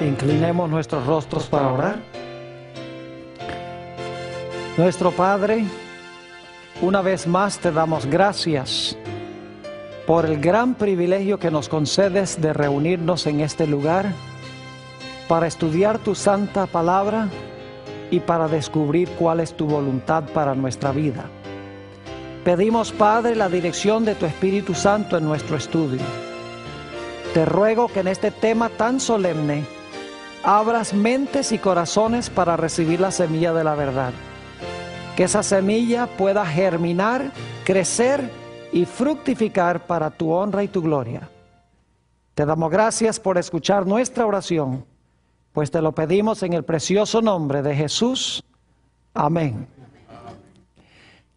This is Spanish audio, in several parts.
Inclinemos nuestros rostros para orar. Nuestro Padre, una vez más te damos gracias por el gran privilegio que nos concedes de reunirnos en este lugar para estudiar tu santa palabra y para descubrir cuál es tu voluntad para nuestra vida. Pedimos, Padre, la dirección de tu Espíritu Santo en nuestro estudio. Te ruego que en este tema tan solemne abras mentes y corazones para recibir la semilla de la verdad. Que esa semilla pueda germinar, crecer y fructificar para tu honra y tu gloria. Te damos gracias por escuchar nuestra oración, pues te lo pedimos en el precioso nombre de Jesús. Amén.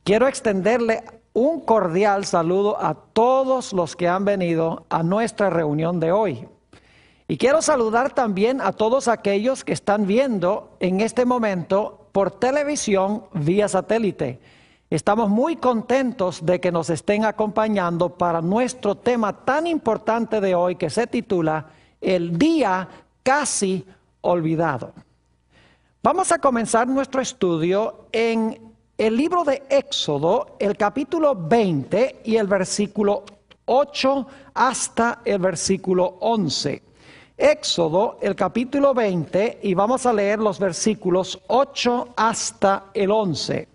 Quiero extenderle un cordial saludo a todos los que han venido a nuestra reunión de hoy. Y quiero saludar también a todos aquellos que están viendo en este momento por televisión vía satélite. Estamos muy contentos de que nos estén acompañando para nuestro tema tan importante de hoy, que se titula El Día Casi Olvidado. Vamos a comenzar nuestro estudio en el libro de Éxodo, el capítulo 20 y el versículo 8 hasta el versículo 11. Éxodo, el capítulo 20, y vamos a leer los versículos 8 hasta el 11.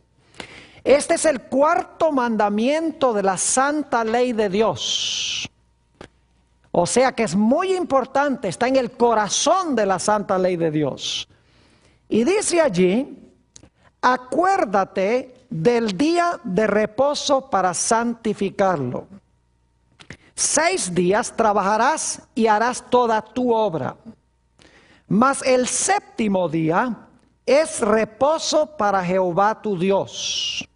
Este es el cuarto mandamiento de la santa ley de Dios. O sea que es muy importante, está en el corazón de la santa ley de Dios. Y dice allí: acuérdate del día de reposo para santificarlo. 6 días trabajarás y harás toda tu obra. Mas el séptimo día es reposo para Jehová tu Dios.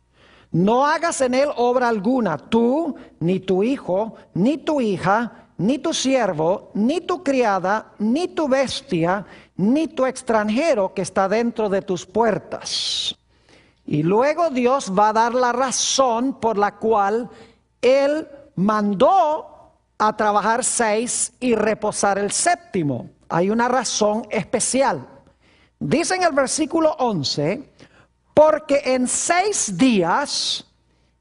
No hagas en él obra alguna, tú, ni tu hijo, ni tu hija, ni tu siervo, ni tu criada, ni tu bestia, ni tu extranjero que está dentro de tus puertas. Y luego Dios va a dar la razón por la cual Él mandó a trabajar 6 y reposar el séptimo. Hay una razón especial. Dice en el versículo 11, porque en 6 días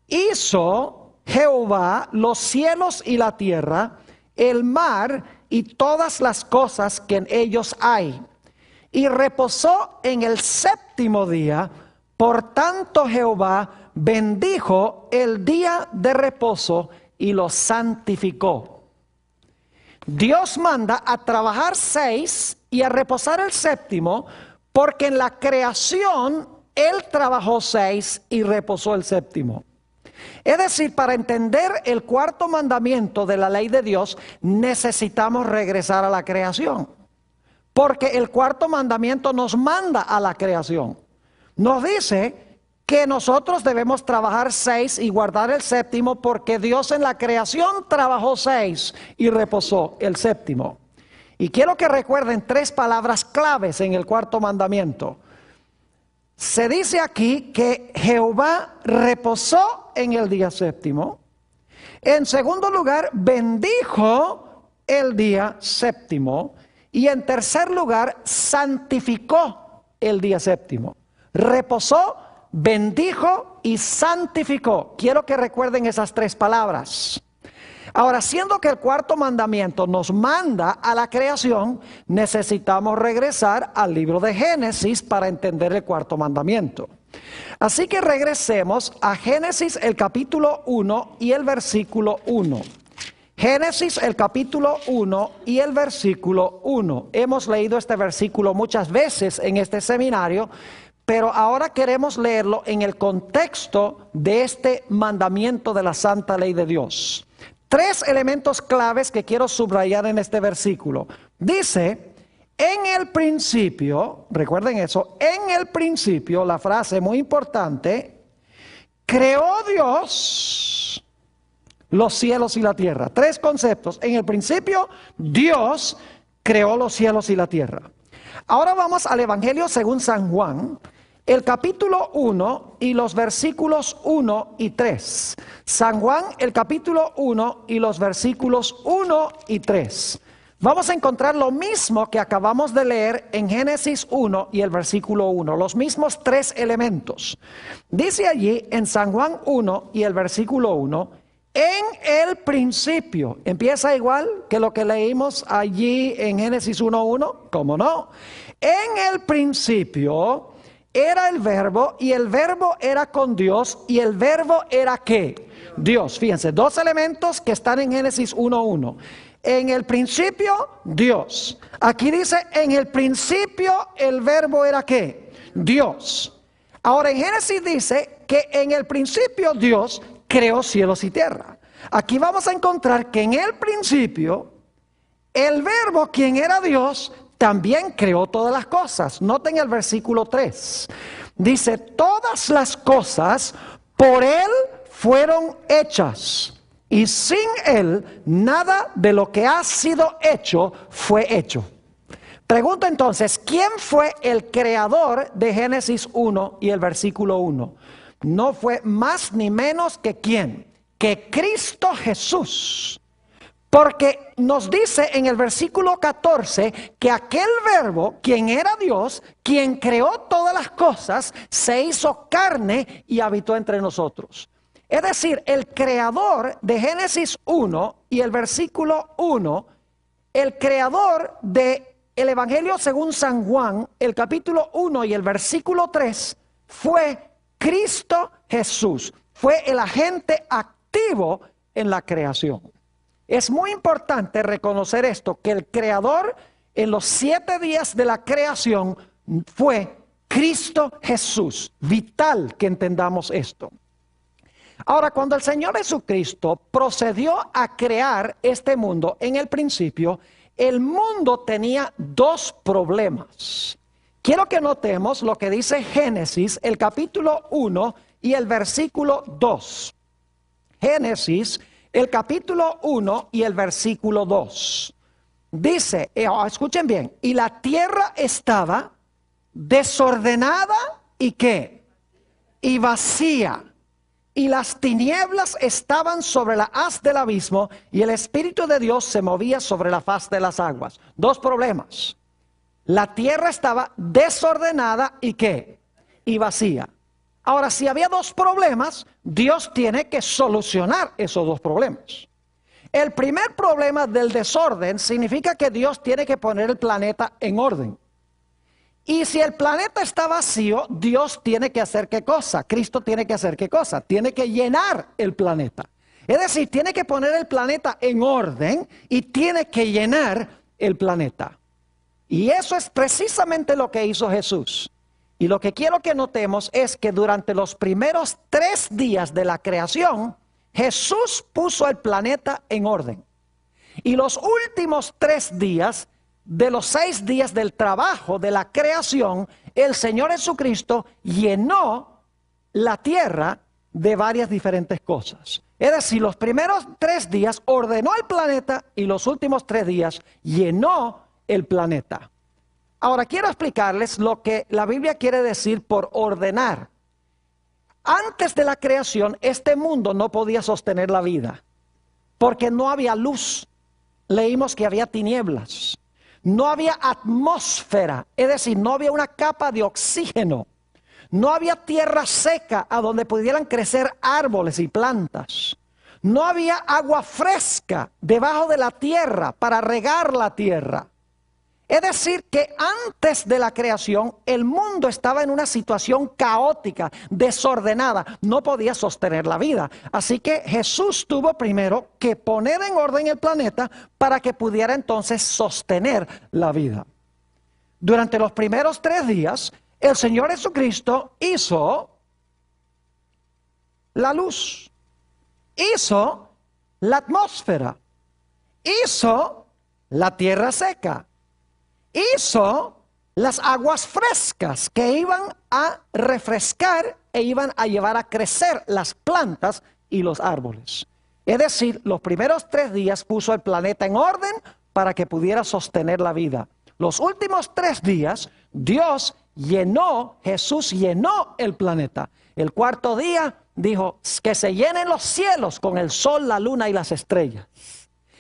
hizo Jehová los cielos y la tierra, el mar y todas las cosas que en ellos hay. Y reposó en el séptimo día. Por tanto Jehová bendijo el día de reposo y lo santificó. Dios manda a trabajar 6 y a reposar el séptimo, porque en la creación Él trabajó 6 y reposó el séptimo. Es decir, para entender el cuarto mandamiento de la ley de Dios, necesitamos regresar a la creación. Porque el cuarto mandamiento nos manda a la creación. Nos dice que nosotros debemos trabajar 6 y guardar el séptimo, porque Dios en la creación trabajó 6 y reposó el séptimo. Y quiero que recuerden 3 palabras claves en el cuarto mandamiento. Se dice aquí que Jehová reposó en el día séptimo. En segundo lugar, bendijo el día séptimo. Y en tercer lugar, santificó el día séptimo. Reposó, bendijo y santificó. Quiero que recuerden esas 3 palabras. Ahora, siendo que el cuarto mandamiento nos manda a la creación, necesitamos regresar al libro de Génesis para entender el cuarto mandamiento. Así que regresemos a Génesis el capítulo 1 y el versículo 1. Génesis el capítulo 1 y el versículo 1. Hemos leído este versículo muchas veces en este seminario, pero ahora queremos leerlo en el contexto de este mandamiento de la santa ley de Dios. 3 elementos claves que quiero subrayar en este versículo. Dice, en el principio, recuerden eso, en el principio, la frase muy importante, creó Dios los cielos y la tierra. 3 conceptos. En el principio, Dios creó los cielos y la tierra. Ahora vamos al Evangelio según San Juan, el capítulo 1 y los versículos 1 y 3. San Juan, el capítulo 1 y los versículos 1 y 3. vamos a encontrar lo mismo que acabamos de leer en Génesis 1 y el versículo 1, los mismos tres elementos. Dice allí en San Juan 1 y el versículo 1, en el principio, empieza igual que lo que leímos allí en Génesis 1:1, ¿cómo no? En el principio era el verbo y el verbo era con Dios y el verbo era ¿qué? Dios. Fíjense, dos elementos que están en Génesis 1:1. En el principio, Dios. Aquí dice, en el principio el verbo era ¿qué? Dios. Ahora en Génesis dice que en el principio Dios creó cielos y tierra. Aquí vamos a encontrar que en el principio el verbo, quien era Dios, también creó todas las cosas. Noten el versículo 3. Dice, todas las cosas por Él fueron hechas. Y sin Él, nada de lo que ha sido hecho fue hecho. Pregunto entonces, ¿quién fue el creador de Génesis 1 y el versículo 1? No fue más ni menos que ¿quién? Que Cristo Jesús. Porque nos dice en el versículo 14 que aquel verbo, quien era Dios, quien creó todas las cosas, se hizo carne y habitó entre nosotros. Es decir, el creador de Génesis 1 y el versículo 1, el creador del Evangelio según San Juan, el capítulo 1 y el versículo 3, fue Cristo Jesús. Fue el agente activo en la creación. Es muy importante reconocer esto, que el creador en los 7 días de la creación fue Cristo Jesús. Vital que entendamos esto. Ahora, cuando el Señor Jesucristo procedió a crear este mundo, en el principio, el mundo tenía 2 problemas. Quiero que notemos lo que dice Génesis, el capítulo 1 y el versículo 2. Génesis, el capítulo 1 y el versículo 2. Dice, escuchen bien, y la tierra estaba desordenada y ¿qué? Y vacía. Y las tinieblas estaban sobre la haz del abismo y el Espíritu de Dios se movía sobre la faz de las aguas. 2 problemas. La tierra estaba desordenada y ¿qué? Y vacía. Ahora, si había 2 problemas, Dios tiene que solucionar esos 2 problemas. El primer problema del desorden significa que Dios tiene que poner el planeta en orden. Y si el planeta está vacío, Dios tiene que hacer ¿qué cosa? Cristo tiene que hacer ¿qué cosa? Tiene que llenar el planeta. Es decir, tiene que poner el planeta en orden y tiene que llenar el planeta. Y eso es precisamente lo que hizo Jesús. Y lo que quiero que notemos es que durante los primeros 3 días de la creación, Jesús puso el planeta en orden. Y los últimos 3 días de los 6 días del trabajo de la creación, el Señor Jesucristo llenó la tierra de varias diferentes cosas. Es decir, los primeros 3 días ordenó el planeta y los últimos 3 días llenó el planeta. Ahora quiero explicarles lo que la Biblia quiere decir por ordenar. Antes de la creación, este mundo no podía sostener la vida, porque no había luz. Leímos que había tinieblas. No había atmósfera, es decir, no había una capa de oxígeno. No había tierra seca a donde pudieran crecer árboles y plantas. No había agua fresca debajo de la tierra para regar la tierra. Es decir, que antes de la creación el mundo estaba en una situación caótica, desordenada, no podía sostener la vida. Así que Jesús tuvo primero que poner en orden el planeta para que pudiera entonces sostener la vida. Durante los primeros 3 días, el Señor Jesucristo hizo la luz, hizo la atmósfera, hizo la tierra seca. Hizo las aguas frescas que iban a refrescar e iban a llevar a crecer las plantas y los árboles. Es decir, los primeros 3 días puso el planeta en orden para que pudiera sostener la vida. Los últimos 3 días, Jesús llenó el planeta. El 4.º día dijo que se llenen los cielos con el sol, la luna y las estrellas.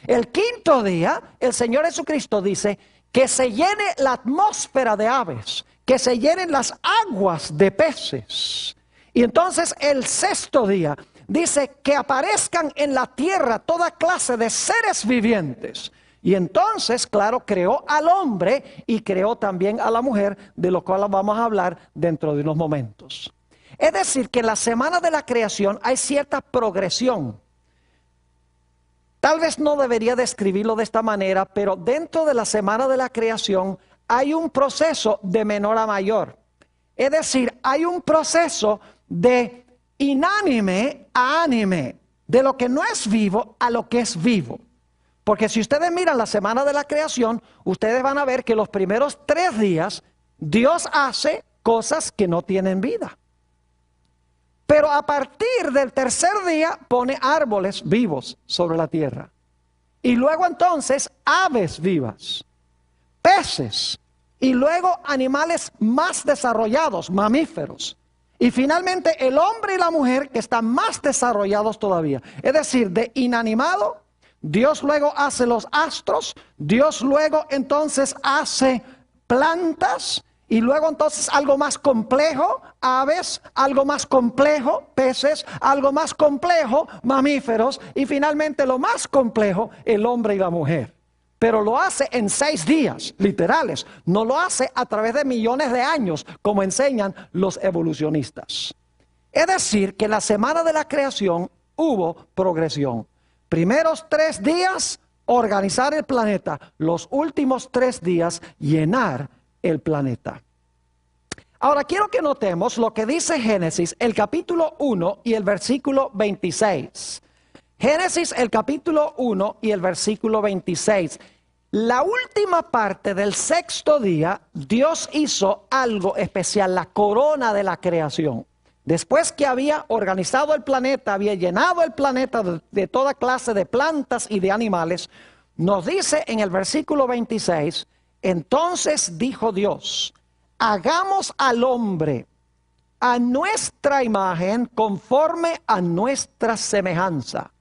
El quinto día, el Señor Jesucristo dice que se llene la atmósfera de aves, que se llenen las aguas de peces. Y entonces el sexto día dice que aparezcan en la tierra toda clase de seres vivientes. Y entonces, claro, creó al hombre y creó también a la mujer, de lo cual vamos a hablar dentro de unos momentos. Es decir, que en la semana de la creación hay cierta progresión. Tal vez no debería describirlo de esta manera, pero dentro de la semana de la creación hay un proceso de menor a mayor. Es decir, hay un proceso de inánime a ánime, de lo que no es vivo a lo que es vivo. Porque si ustedes miran la semana de la creación, ustedes van a ver que los primeros 3 días Dios hace cosas que no tienen vida. Pero a partir del tercer día pone árboles vivos sobre la tierra. Y luego entonces aves vivas, peces, y luego animales más desarrollados, mamíferos. Y finalmente el hombre y la mujer que están más desarrollados todavía. Es decir, de inanimado, Dios luego hace los astros, Dios luego entonces hace plantas, y luego entonces algo más complejo, aves, algo más complejo, peces, algo más complejo, mamíferos, y finalmente lo más complejo, el hombre y la mujer. Pero lo hace en 6 días, literales. No lo hace a través de millones de años, como enseñan los evolucionistas. Es decir, que en la semana de la creación hubo progresión. Primeros 3 días, organizar el planeta. Los últimos 3 días, llenar el planeta. Ahora quiero que notemos lo que dice Génesis, el capítulo 1 y el versículo 26. Génesis, el capítulo 1 y el versículo 26. La última parte del sexto día, Dios hizo algo especial, la corona de la creación. Después que había organizado el planeta, había llenado el planeta de toda clase de plantas y de animales, nos dice en el versículo 26, entonces dijo Dios, hagamos al hombre a nuestra imagen conforme a nuestra semejanza.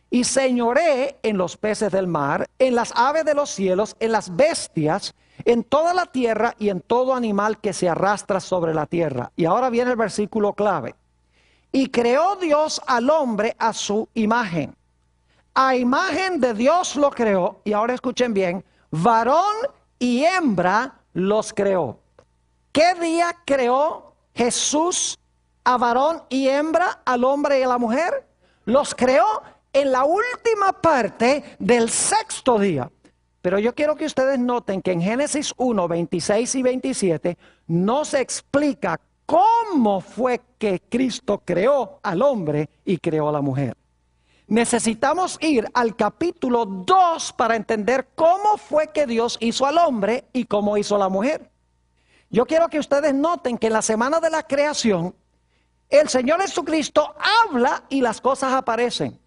Y señoré en los peces del mar, en las aves de los cielos, en las bestias, en toda la tierra y en todo animal que se arrastra sobre la tierra. Y ahora viene el versículo clave. Y creó Dios al hombre a su imagen. A imagen de Dios lo creó. Y ahora escuchen bien, varón y hembra los creó. ¿Qué día creó Jesús a varón y hembra, al hombre y a la mujer? Los creó en la última parte del sexto día. Pero yo quiero que ustedes noten que en Génesis 1, 26 y 27 no se explica cómo fue que Cristo creó al hombre y creó a la mujer. Necesitamos ir al capítulo 2 para entender cómo fue que Dios hizo al hombre y cómo hizo a la mujer. Yo quiero que ustedes noten que en la semana de la creación, el Señor Jesucristo habla y las cosas aparecen.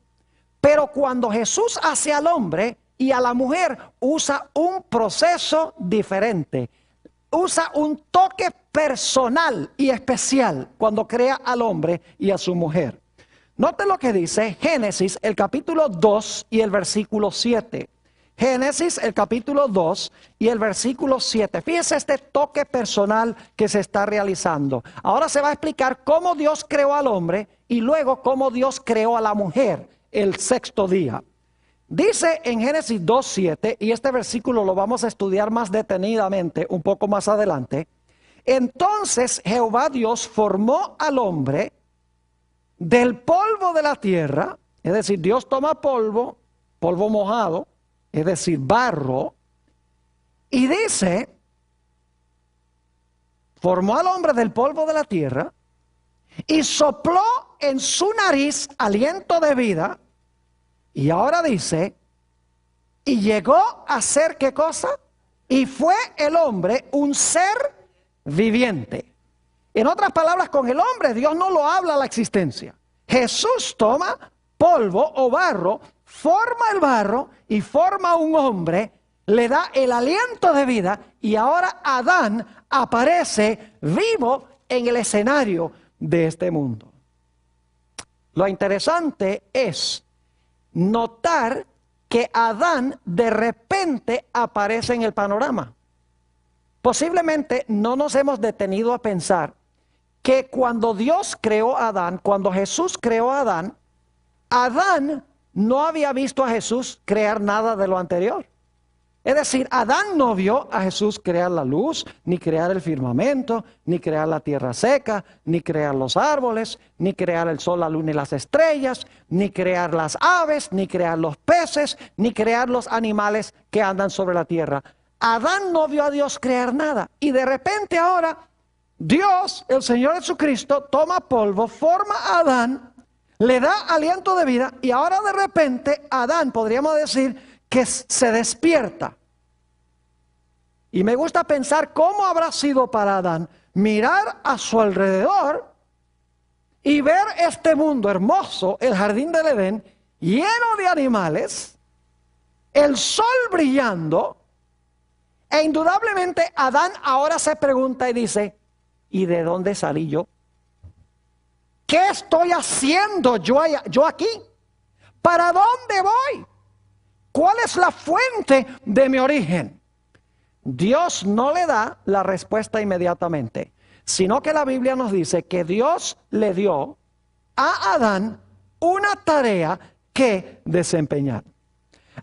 Pero cuando Jesús hace al hombre y a la mujer, usa un proceso diferente. Usa un toque personal y especial cuando crea al hombre y a su mujer. Note lo que dice Génesis, el capítulo 2 y el versículo 7. Génesis, el capítulo 2 y el versículo 7. Fíjense este toque personal que se está realizando. Ahora se va a explicar cómo Dios creó al hombre y luego cómo Dios creó a la mujer el sexto día. Dice en Génesis 2:7, y este versículo lo vamos a estudiar más detenidamente un poco más adelante. Entonces Jehová Dios formó al hombre del polvo de la tierra, es decir, Dios toma polvo, polvo mojado, es decir, barro, y dice, formó al hombre del polvo de la tierra, y sopló en su nariz aliento de vida, y ahora dice, y llegó a ser ¿qué cosa? Y fue el hombre un ser viviente. En otras palabras, con el hombre Dios no lo habla a la existencia. Jesús toma polvo o barro, forma el barro y forma un hombre, le da el aliento de vida y ahora Adán aparece vivo en el escenario de este mundo. Lo interesante es notar que Adán de repente aparece en el panorama. Posiblemente no nos hemos detenido a pensar que cuando Dios creó a Adán, cuando Jesús creó a Adán, Adán no había visto a Jesús crear nada de lo anterior. Es decir, Adán no vio a Jesús crear la luz, ni crear el firmamento, ni crear la tierra seca, ni crear los árboles, ni crear el sol, la luna y las estrellas, ni crear las aves, ni crear los peces, ni crear los animales que andan sobre la tierra. Adán no vio a Dios crear nada. Y de repente ahora Dios, el Señor Jesucristo, toma polvo, forma a Adán, le da aliento de vida y ahora de repente Adán, podríamos decir, que se despierta. Y me gusta pensar cómo habrá sido para Adán mirar a su alrededor y ver este mundo hermoso, el jardín del Edén, lleno de animales, el sol brillando, e indudablemente Adán ahora se pregunta y dice, ¿y de dónde salí yo? ¿Qué estoy haciendo yo aquí? ¿Para dónde voy? ¿Cuál es la fuente de mi origen? Dios no le da la respuesta inmediatamente, sino que la Biblia nos dice que Dios le dio a Adán una tarea que desempeñar.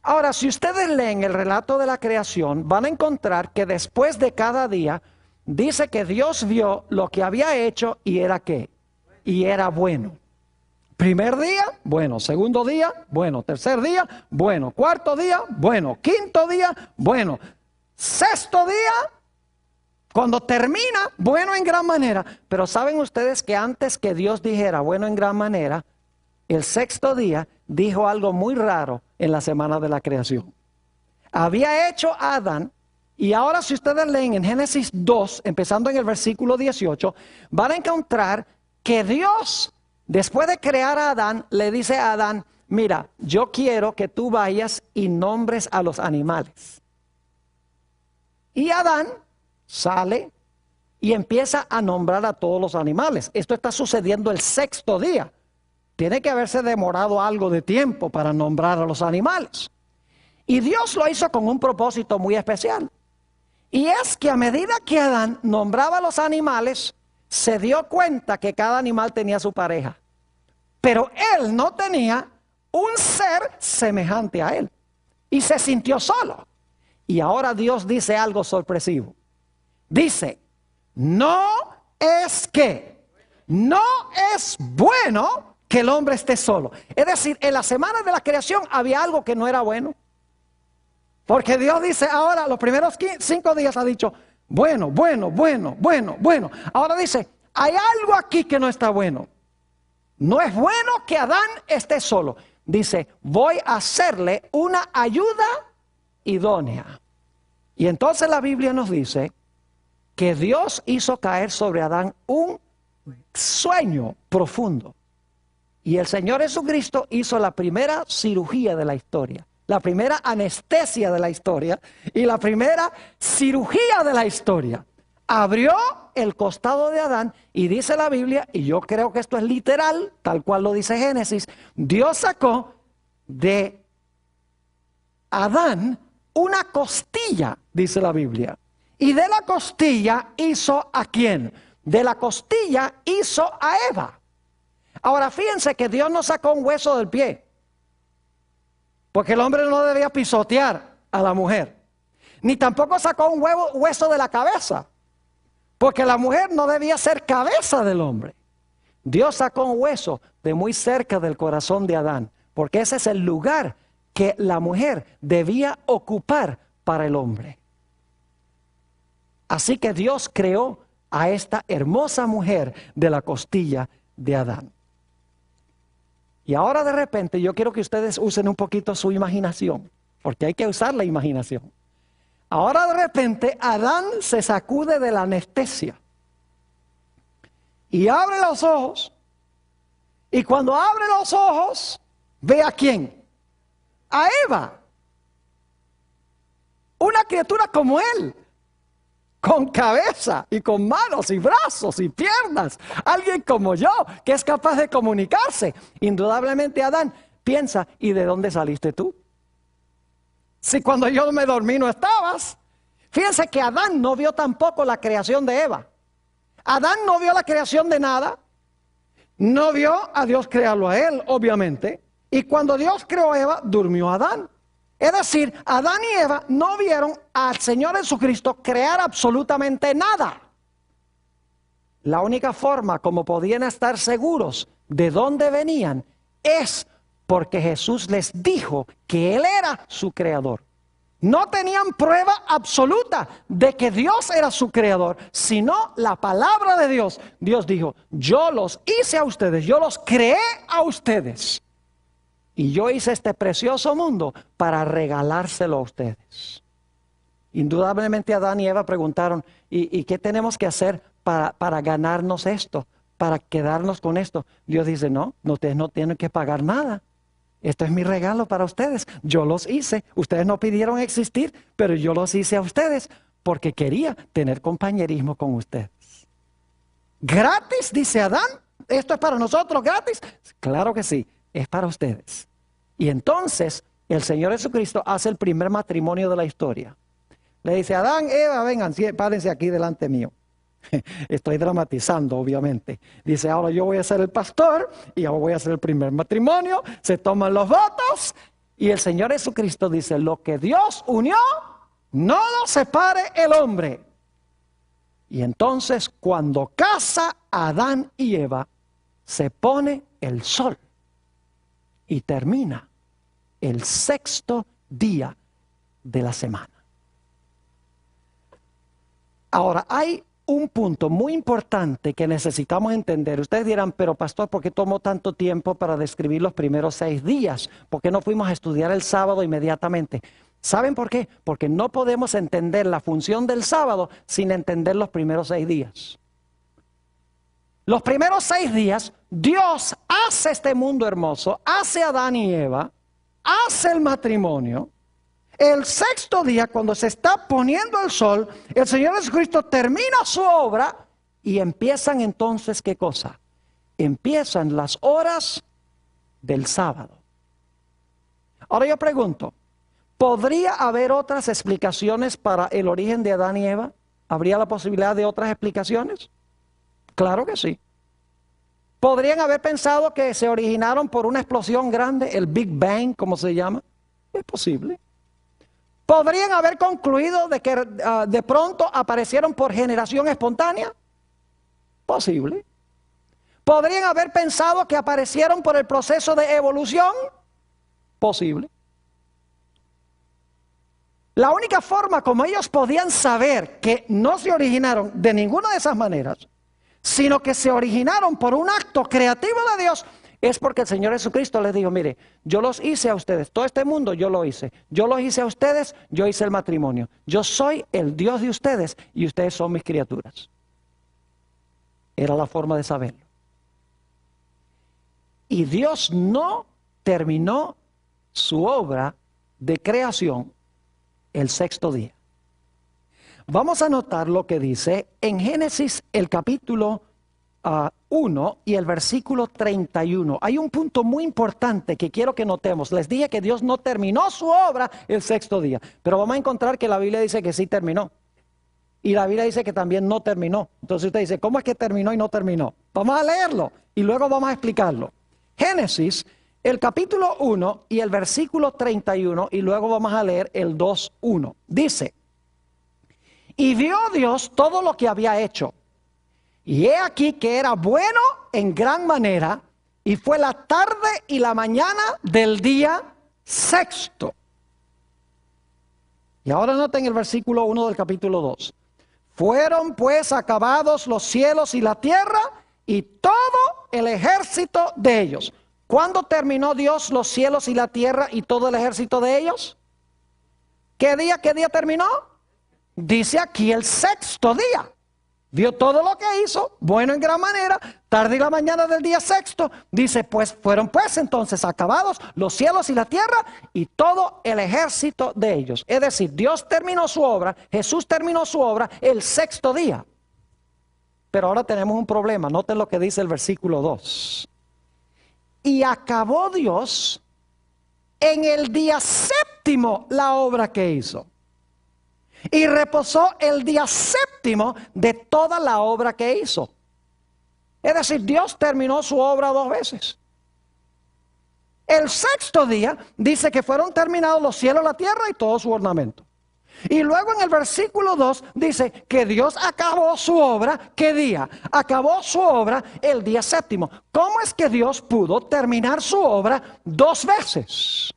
Ahora, si ustedes leen el relato de la creación, van a encontrar que después de cada día, dice que Dios vio lo que había hecho y era ¿qué? Y era bueno. Primer día, bueno. Segundo día, bueno. Tercer día, bueno. Cuarto día, bueno. Quinto día, bueno. Sexto día, cuando termina, bueno en gran manera. Pero ¿saben ustedes que antes que Dios dijera bueno en gran manera, el sexto día dijo algo muy raro en la semana de la creación? Había hecho a Adán, y ahora si ustedes leen en Génesis 2, empezando en el versículo 18, van a encontrar que Dios, después de crear a Adán, le dice a Adán, mira, yo quiero que tú vayas y nombres a los animales. Y Adán sale y empieza a nombrar a todos los animales. Esto está sucediendo el sexto día. Tiene que haberse demorado algo de tiempo para nombrar a los animales. Y Dios lo hizo con un propósito muy especial. Y es que a medida que Adán nombraba a los animales, se dio cuenta que cada animal tenía su pareja. Pero él no tenía un ser semejante a él. Y se sintió solo. Y ahora Dios dice algo sorpresivo. Dice, no es bueno que el hombre esté solo. Es decir, en la semana de la creación había algo que no era bueno. Porque Dios dice ahora, los primeros 5 días ha dicho, bueno. Ahora dice, hay algo aquí que no está bueno. No es bueno que Adán esté solo. Dice, voy a hacerle una ayuda idónea. Y entonces la Biblia nos dice que Dios hizo caer sobre Adán un sueño profundo. Y el Señor Jesucristo hizo la primera cirugía de la historia, la primera anestesia de la historia y la primera cirugía de la historia. Abrió el costado de Adán y dice la Biblia, y yo creo que esto es literal, tal cual lo dice Génesis, Dios sacó de Adán una costilla, dice la Biblia. Y de la costilla hizo ¿a quién? De la costilla hizo a Eva. Ahora fíjense que Dios no sacó un hueso del pie, porque el hombre no debía pisotear a la mujer. Ni tampoco sacó un hueso de la cabeza, porque la mujer no debía ser cabeza del hombre. Dios sacó un hueso de muy cerca del corazón de Adán, porque ese es el lugar que la mujer debía ocupar para el hombre. Así que Dios creó a esta hermosa mujer de la costilla de Adán. Y ahora de repente yo quiero que ustedes usen un poquito su imaginación, porque hay que usar la imaginación. Ahora de repente Adán se sacude de la anestesia y abre los ojos. Y cuando abre los ojos, ve a quién. A Eva, una criatura como él, con cabeza y con manos y brazos y piernas, alguien como yo, que es capaz de comunicarse. Indudablemente Adán piensa, ¿y de dónde saliste tú? Si cuando yo me dormí no estabas. Fíjense que Adán no vio tampoco la creación de Eva. Adán no vio la creación de nada. No vio a Dios crearlo a él, obviamente. Y cuando Dios creó a Eva, durmió Adán. Es decir, Adán y Eva no vieron al Señor Jesucristo crear absolutamente nada. La única forma como podían estar seguros de dónde venían es porque Jesús les dijo que Él era su creador. No tenían prueba absoluta de que Dios era su creador, sino la palabra de Dios. Dios dijo, yo los hice a ustedes, yo los creé a ustedes. Y yo hice este precioso mundo para regalárselo a ustedes. Indudablemente Adán y Eva preguntaron, ¿y qué tenemos que hacer para ganarnos esto? Para quedarnos con esto. Dios dice, no, ustedes no tienen que pagar nada. Esto es mi regalo para ustedes. Yo los hice. Ustedes no pidieron existir, pero yo los hice a ustedes porque quería tener compañerismo con ustedes. ¿Gratis? Dice Adán. ¿Esto es para nosotros gratis? Claro que sí, es para ustedes. Y entonces el Señor Jesucristo hace el primer matrimonio de la historia. Le dice, Adán, Eva, vengan, párense aquí delante mío. Estoy dramatizando, obviamente. Dice, ahora yo voy a ser el pastor y ahora voy a hacer el primer matrimonio. Se toman los votos y el Señor Jesucristo dice, lo que Dios unió, no lo separe el hombre. Y entonces cuando casa Adán y Eva, se pone el sol y termina el sexto día de la semana. Ahora, hay un punto muy importante que necesitamos entender. Ustedes dirán, pero pastor, ¿por qué tomó tanto tiempo para describir los primeros 6 días? ¿Por qué no fuimos a estudiar el sábado inmediatamente? ¿Saben por qué? Porque no podemos entender la función del sábado sin entender los primeros 6 días. Los primeros 6 días, Dios hace este mundo hermoso, hace a Adán y Eva, hace el matrimonio. El sexto día, cuando se está poniendo el sol, el Señor Jesucristo termina su obra y empiezan entonces, ¿qué cosa? Empiezan las horas del sábado. Ahora yo pregunto, ¿podría haber otras explicaciones para el origen de Adán y Eva? ¿Habría la posibilidad de otras explicaciones? Claro que sí. ¿Podrían haber pensado que se originaron por una explosión grande, el Big Bang, como se llama? Es posible. ¿Podrían haber concluido de que de pronto aparecieron por generación espontánea? Posible. ¿Podrían haber pensado que aparecieron por el proceso de evolución? Posible. La única forma como ellos podían saber que no se originaron de ninguna de esas maneras, sino que se originaron por un acto creativo de Dios, es porque el Señor Jesucristo les dijo, mire, yo los hice a ustedes, todo este mundo yo lo hice. Yo los hice a ustedes, yo hice el matrimonio. Yo soy el Dios de ustedes y ustedes son mis criaturas. Era la forma de saberlo. Y Dios no terminó su obra de creación el sexto día. Vamos a notar lo que dice en Génesis el capítulo 1 y el versículo 31. Hay un punto muy importante que quiero que notemos. Les dije que Dios no terminó su obra el sexto día, pero vamos a encontrar que la Biblia dice que sí terminó. Y la Biblia dice que también no terminó. Entonces usted dice, ¿cómo es que terminó y no terminó? Vamos a leerlo y luego vamos a explicarlo. Génesis, el capítulo 1 y el versículo 31 y luego vamos a leer el 2:1. Dice, y vio Dios todo lo que había hecho. Y he aquí que era bueno en gran manera, y fue la tarde y la mañana del día sexto. Y ahora noten el versículo 1 del capítulo 2. Fueron pues acabados los cielos y la tierra, y todo el ejército de ellos. ¿Cuándo terminó Dios los cielos y la tierra y todo el ejército de ellos? ¿Qué día terminó? Dice aquí el sexto día. Vio todo lo que hizo, bueno en gran manera, tarde y la mañana del día sexto. Dice, pues fueron pues entonces acabados los cielos y la tierra y todo el ejército de ellos. Es decir, Dios terminó su obra, Jesús terminó su obra el sexto día. Pero ahora tenemos un problema, noten lo que dice el versículo 2. Y acabó Dios en el día séptimo séptimo la obra que hizo. Y reposó el día séptimo de toda la obra que hizo. Es decir, Dios terminó su obra 2 veces. El sexto día dice que fueron terminados los cielos, la tierra y todo su ornamento. Y luego en el versículo 2 dice que Dios acabó su obra. ¿Qué día? Acabó su obra el día séptimo. ¿Cómo es que Dios pudo terminar su obra 2 veces?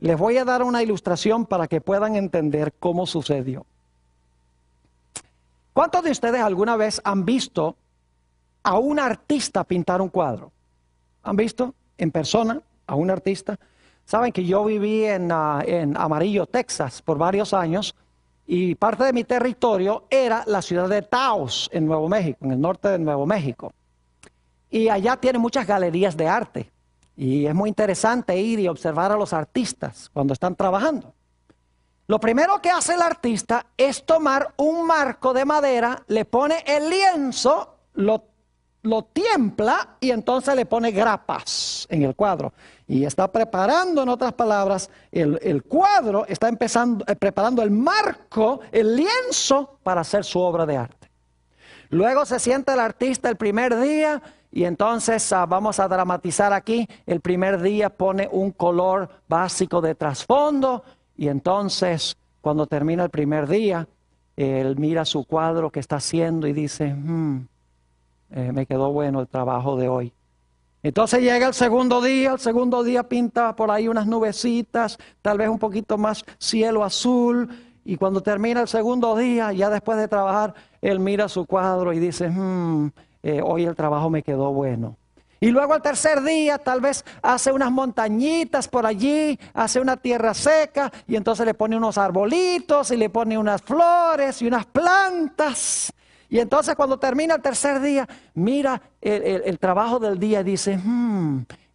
Les voy a dar una ilustración para que puedan entender cómo sucedió. ¿Cuántos de ustedes alguna vez han visto a un artista pintar un cuadro? ¿Han visto en persona a un artista? Saben que yo viví en Amarillo, Texas, por varios años, y parte de mi territorio era la ciudad de Taos, en Nuevo México, en el norte de Nuevo México. Y allá tiene muchas galerías de arte, y es muy interesante ir y observar a los artistas cuando están trabajando. Lo primero que hace el artista es tomar un marco de madera, le pone el lienzo, lo tiempla y entonces le pone grapas en el cuadro. Y está preparando, en otras palabras, el cuadro, está preparando el marco, el lienzo para hacer su obra de arte. Luego se sienta el artista el primer día y entonces vamos a dramatizar aquí. El primer día pone un color básico de trasfondo y entonces cuando termina el primer día, él mira su cuadro que está haciendo y dice, me quedó bueno el trabajo de hoy. Entonces llega el segundo día pinta por ahí unas nubecitas, tal vez un poquito más cielo azul, y cuando termina el segundo día, ya después de trabajar, él mira su cuadro y dice, hoy el trabajo me quedó bueno. Y luego el tercer día tal vez hace unas montañitas por allí, hace una tierra seca, y entonces le pone unos arbolitos, y le pone unas flores y unas plantas. Y entonces cuando termina el tercer día, mira el trabajo del día y dice,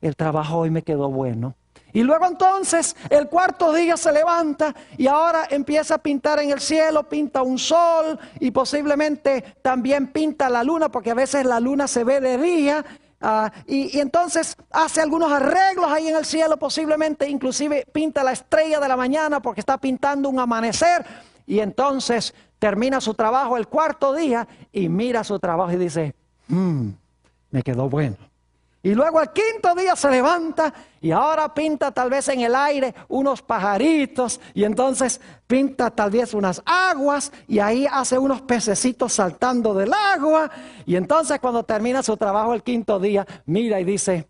el trabajo hoy me quedó bueno. Y luego entonces el cuarto día se levanta y ahora empieza a pintar en el cielo, pinta un sol y posiblemente también pinta la luna, porque a veces la luna se ve de día. Y entonces hace algunos arreglos ahí en el cielo, posiblemente inclusive pinta la estrella de la mañana porque está pintando un amanecer. Y entonces termina su trabajo el cuarto día y mira su trabajo y dice, me quedó bueno. Y luego el quinto día se levanta y ahora pinta tal vez en el aire unos pajaritos y entonces pinta tal vez unas aguas y ahí hace unos pececitos saltando del agua. Y entonces cuando termina su trabajo el quinto día, mira y dice,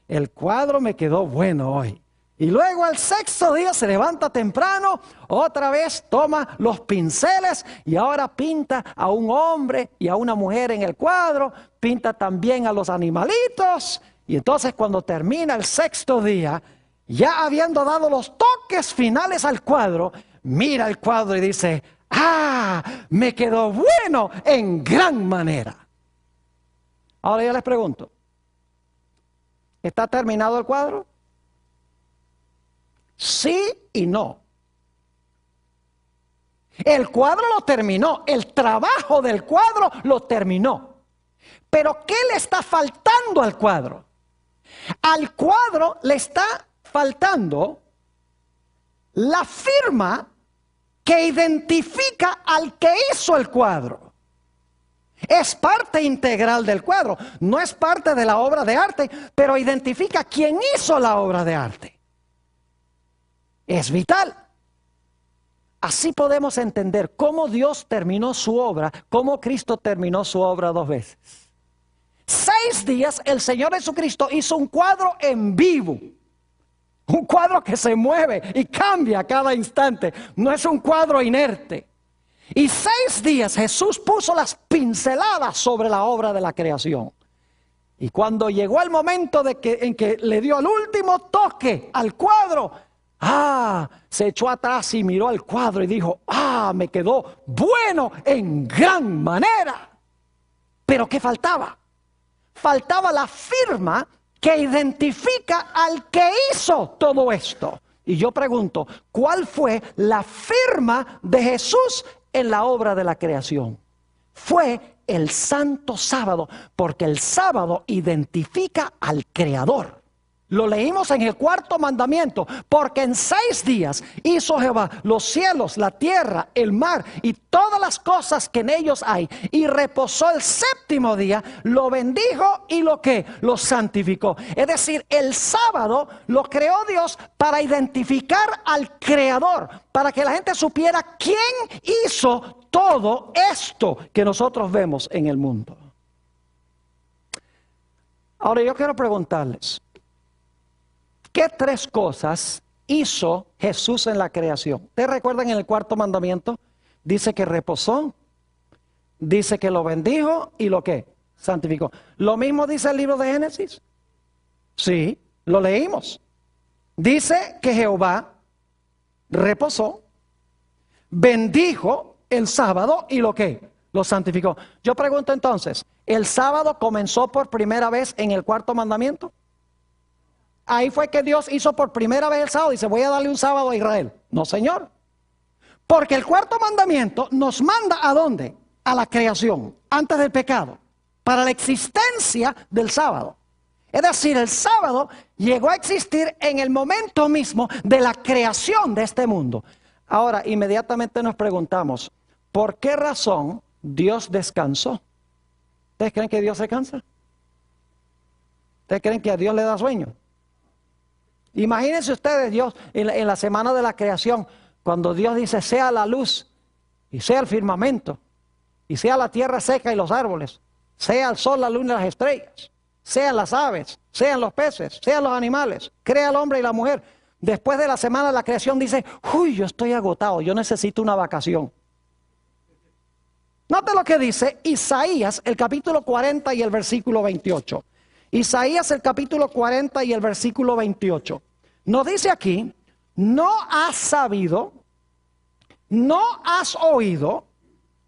el cuadro me quedó bueno hoy. Y luego el sexto día se levanta temprano, otra vez toma los pinceles y ahora pinta a un hombre y a una mujer en el cuadro, pinta también a los animalitos. Y entonces cuando termina el sexto día, ya habiendo dado los toques finales al cuadro, mira el cuadro y dice, me quedó bueno en gran manera. Ahora yo les pregunto, ¿está terminado el cuadro? Sí y no. El cuadro lo terminó, el trabajo del cuadro lo terminó. Pero ¿qué le está faltando al cuadro? Al cuadro le está faltando la firma que identifica al que hizo el cuadro. Es parte integral del cuadro, no es parte de la obra de arte, pero identifica quién hizo la obra de arte. Es vital. Así podemos entender cómo Dios terminó su obra, cómo Cristo terminó su obra 2 veces. 6 días el Señor Jesucristo hizo un cuadro en vivo. Un cuadro que se mueve y cambia a cada instante. No es un cuadro inerte. Y 6 días Jesús puso las pinceladas sobre la obra de la creación. Y cuando llegó el momento en que le dio el último toque al cuadro, se echó atrás y miró al cuadro y dijo, me quedó bueno en gran manera. Pero ¿qué faltaba? Faltaba la firma que identifica al que hizo todo esto. Y yo pregunto, ¿cuál fue la firma de Jesús en la obra de la creación? Fue el santo sábado, porque el sábado identifica al Creador. Lo leímos en el cuarto mandamiento, porque en 6 días hizo Jehová los cielos, la tierra, el mar y todas las cosas que en ellos hay. Y reposó el séptimo día, lo bendijo y lo santificó. Es decir, el sábado lo creó Dios para identificar al Creador, para que la gente supiera quién hizo todo esto que nosotros vemos en el mundo. Ahora yo quiero preguntarles, ¿qué 3 cosas hizo Jesús en la creación? ¿Ustedes recuerdan en el cuarto mandamiento? Dice que reposó, dice que lo bendijo y lo que santificó. ¿Lo mismo dice el libro de Génesis? Sí, lo leímos. Dice que Jehová reposó, bendijo el sábado y lo que lo santificó. Yo pregunto entonces, ¿el sábado comenzó por primera vez en el cuarto mandamiento? Ahí fue que Dios hizo por primera vez el sábado. Dice, voy a darle un sábado a Israel. No, Señor. Porque el cuarto mandamiento nos manda ¿a dónde? A la creación, antes del pecado, para la existencia del sábado. Es decir, el sábado llegó a existir en el momento mismo de la creación de este mundo. Ahora, inmediatamente nos preguntamos, ¿por qué razón Dios descansó? ¿Ustedes creen que Dios se cansa? ¿Ustedes creen que a Dios le da sueño? Imagínense ustedes Dios en la semana de la creación, cuando Dios dice sea la luz y sea el firmamento y sea la tierra seca y los árboles, sea el sol, la luna y las estrellas, sean las aves, sean los peces, sean los animales, crea el hombre y la mujer. Después de la semana de la creación dice, uy, yo estoy agotado, yo necesito una vacación. Note lo que dice Isaías, el capítulo 40 y el versículo 28. Isaías, el capítulo 40 y el versículo 28. Nos dice aquí, no has sabido, no has oído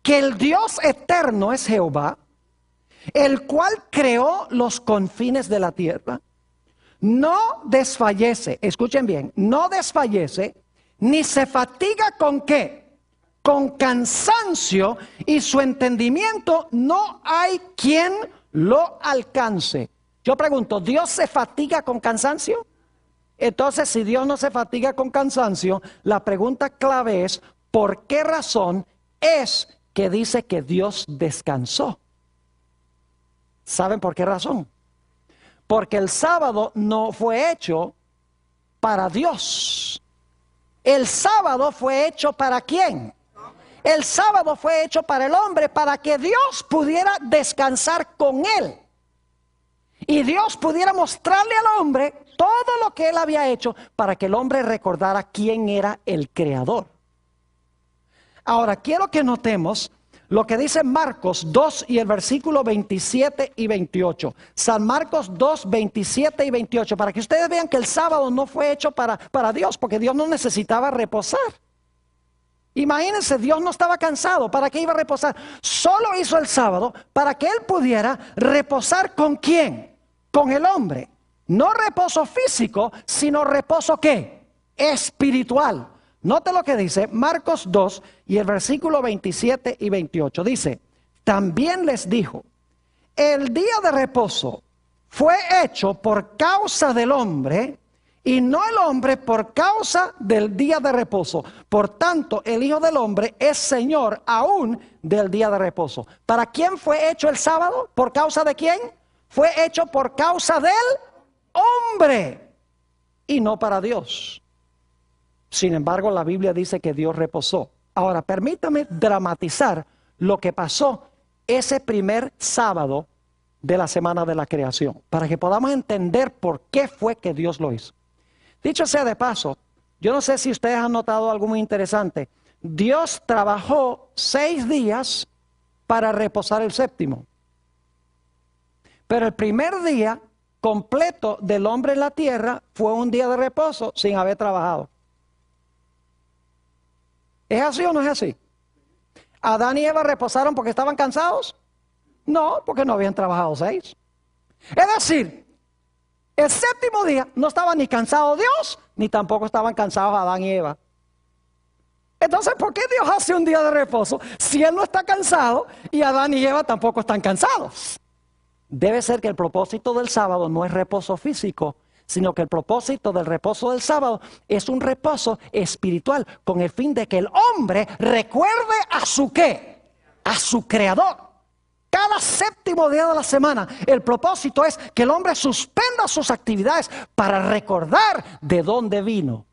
que el Dios eterno es Jehová, el cual creó los confines de la tierra. No desfallece, escuchen bien, no desfallece, ni se fatiga con qué, con cansancio, y su entendimiento no hay quien lo alcance. Yo pregunto, ¿Dios se fatiga con cansancio? Entonces, si Dios no se fatiga con cansancio, la pregunta clave es, ¿por qué razón es que dice que Dios descansó? ¿Saben por qué razón? Porque el sábado no fue hecho para Dios. El sábado fue hecho ¿para quién? El sábado fue hecho para el hombre, para que Dios pudiera descansar con él. Y Dios pudiera mostrarle al hombre todo lo que él había hecho para que el hombre recordara quién era el creador. Ahora, quiero que notemos lo que dice Marcos 2 y el versículo 27 y 28. San Marcos 2, 27 y 28. Para que ustedes vean que el sábado no fue hecho para Dios, porque Dios no necesitaba reposar. Imagínense, Dios no estaba cansado. ¿Para qué iba a reposar? Solo hizo el sábado para que él pudiera reposar ¿con quién? Con el hombre. No reposo físico, sino reposo ¿qué? Espiritual. Note lo que dice Marcos 2 y el versículo 27 y 28. Dice, también les dijo, el día de reposo fue hecho por causa del hombre y no el hombre por causa del día de reposo. Por tanto, el Hijo del Hombre es Señor aún del día de reposo. ¿Para quién fue hecho el sábado? ¿Por causa de quién? Fue hecho por causa del hombre y no para Dios. Sin embargo, la Biblia dice que Dios reposó. Ahora, permítame dramatizar lo que pasó ese primer sábado de la semana de la creación, para que podamos entender por qué fue que Dios lo hizo. Dicho sea de paso, yo no sé si ustedes han notado algo muy interesante. Dios trabajó 6 días para reposar el séptimo. Pero el primer día completo del hombre en la tierra fue un día de reposo sin haber trabajado. ¿Es así o no es así? ¿Adán y Eva reposaron porque estaban cansados? No, porque no habían trabajado 6. Es decir, el séptimo día no estaba ni cansado Dios, ni tampoco estaban cansados Adán y Eva. Entonces, ¿por qué Dios hace un día de reposo si Él no está cansado y Adán y Eva tampoco están cansados? Debe ser que el propósito del sábado no es reposo físico, sino que el propósito del reposo del sábado es un reposo espiritual con el fin de que el hombre recuerde a su ¿qué? A su creador. Cada séptimo día de la semana, el propósito es que el hombre suspenda sus actividades para recordar de dónde vino,